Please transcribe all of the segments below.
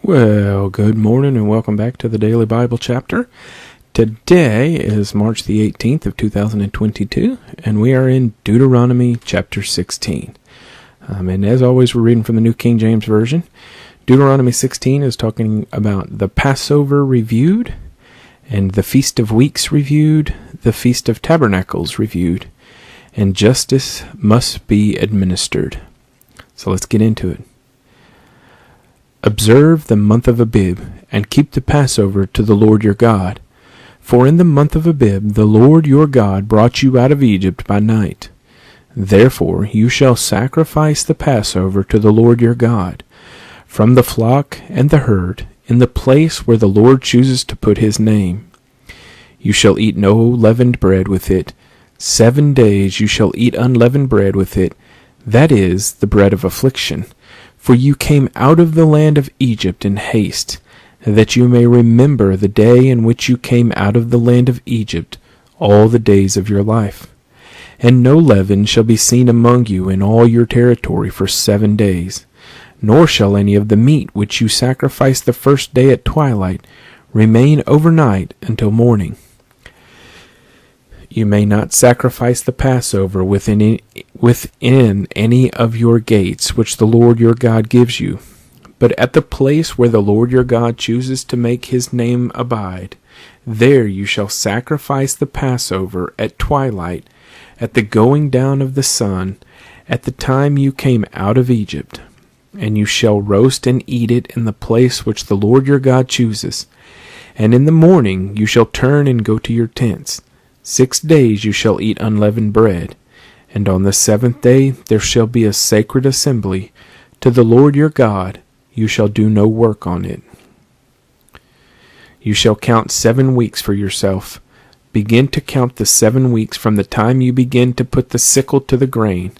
Well, good morning and welcome back to the Daily Bible Chapter. Today is March the 18th of 2022, and we are in Deuteronomy chapter 16. And as always, we're reading from the New King James Version. Deuteronomy 16 is talking about the Passover reviewed, and the Feast of Weeks reviewed, the Feast of Tabernacles reviewed, and justice must be administered. So let's get into it. Observe the month of Abib, and keep the Passover to the Lord your God. For in the month of Abib the Lord your God brought you out of Egypt by night. Therefore you shall sacrifice the Passover to the Lord your God, from the flock and the herd, in the place where the Lord chooses to put his name. You shall eat no leavened bread with it. 7 days you shall eat unleavened bread with it, that is, the bread of affliction. For you came out of the land of Egypt in haste, that you may remember the day in which you came out of the land of Egypt all the days of your life. And no leaven shall be seen among you in all your territory for 7 days, nor shall any of the meat which you sacrifice the first day at twilight remain overnight until morning. You may not sacrifice the Passover within any of your gates which the Lord your God gives you, but at the place where the Lord your God chooses to make his name abide. There you shall sacrifice the Passover at twilight, at the going down of the sun, at the time you came out of Egypt. And you shall roast and eat it in the place which the Lord your God chooses. And in the morning you shall turn and go to your tents. 6 days you shall eat unleavened bread, and on the 7th day there shall be a sacred assembly to the Lord your God. You shall do no work on it. You shall count 7 weeks for yourself. Begin to count the 7 weeks from the time you begin to put the sickle to the grain.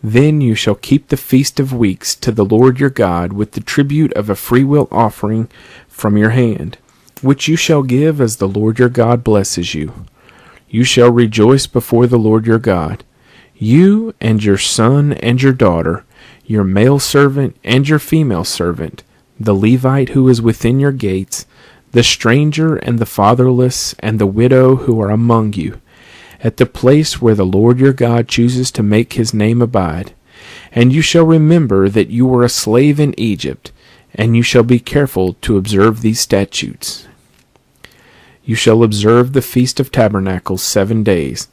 Then you shall keep the Feast of Weeks to the Lord your God with the tribute of a freewill offering from your hand, which you shall give as the Lord your God blesses you. You shall rejoice before the Lord your God, you and your son and your daughter, your male servant and your female servant, the Levite who is within your gates, the stranger and the fatherless and the widow who are among you, at the place where the Lord your God chooses to make his name abide. And you shall remember that you were a slave in Egypt, and you shall be careful to observe these statutes. You shall observe the Feast of Tabernacles 7 days,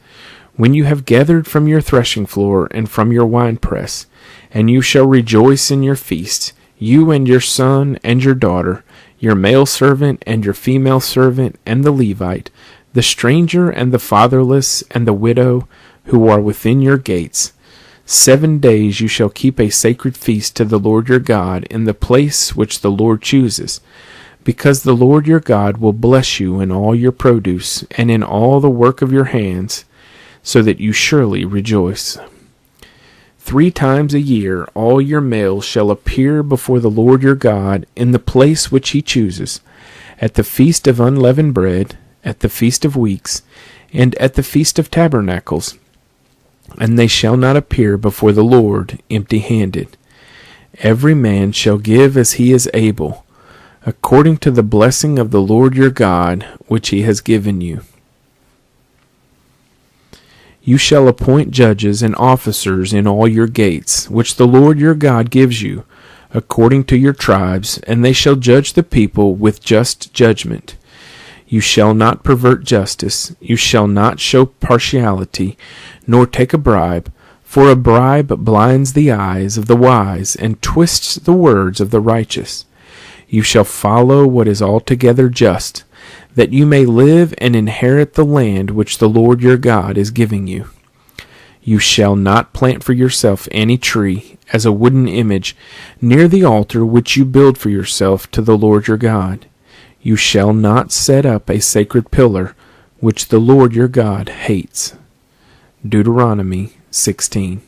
when you have gathered from your threshing floor and from your winepress, and you shall rejoice in your feast, you and your son and your daughter, your male servant and your female servant, and the Levite, the stranger and the fatherless, and the widow who are within your gates. 7 days you shall keep a sacred feast to the Lord your God in the place which the Lord chooses, because the Lord your God will bless you in all your produce and in all the work of your hands, so that you surely rejoice. 3 times a year all your males shall appear before the Lord your God in the place which he chooses, at the Feast of Unleavened Bread, at the Feast of Weeks, and at the Feast of Tabernacles, and they shall not appear before the Lord empty-handed. Every man shall give as he is able, according to the blessing of the Lord your God, which he has given you. You shall appoint judges and officers in all your gates, which the Lord your God gives you, according to your tribes, and they shall judge the people with just judgment. You shall not pervert justice, you shall not show partiality, nor take a bribe, for a bribe blinds the eyes of the wise and twists the words of the righteous. You shall follow what is altogether just, that you may live and inherit the land which the Lord your God is giving you. You shall not plant for yourself any tree as a wooden image near the altar which you build for yourself to the Lord your God. You shall not set up a sacred pillar which the Lord your God hates. Deuteronomy 16.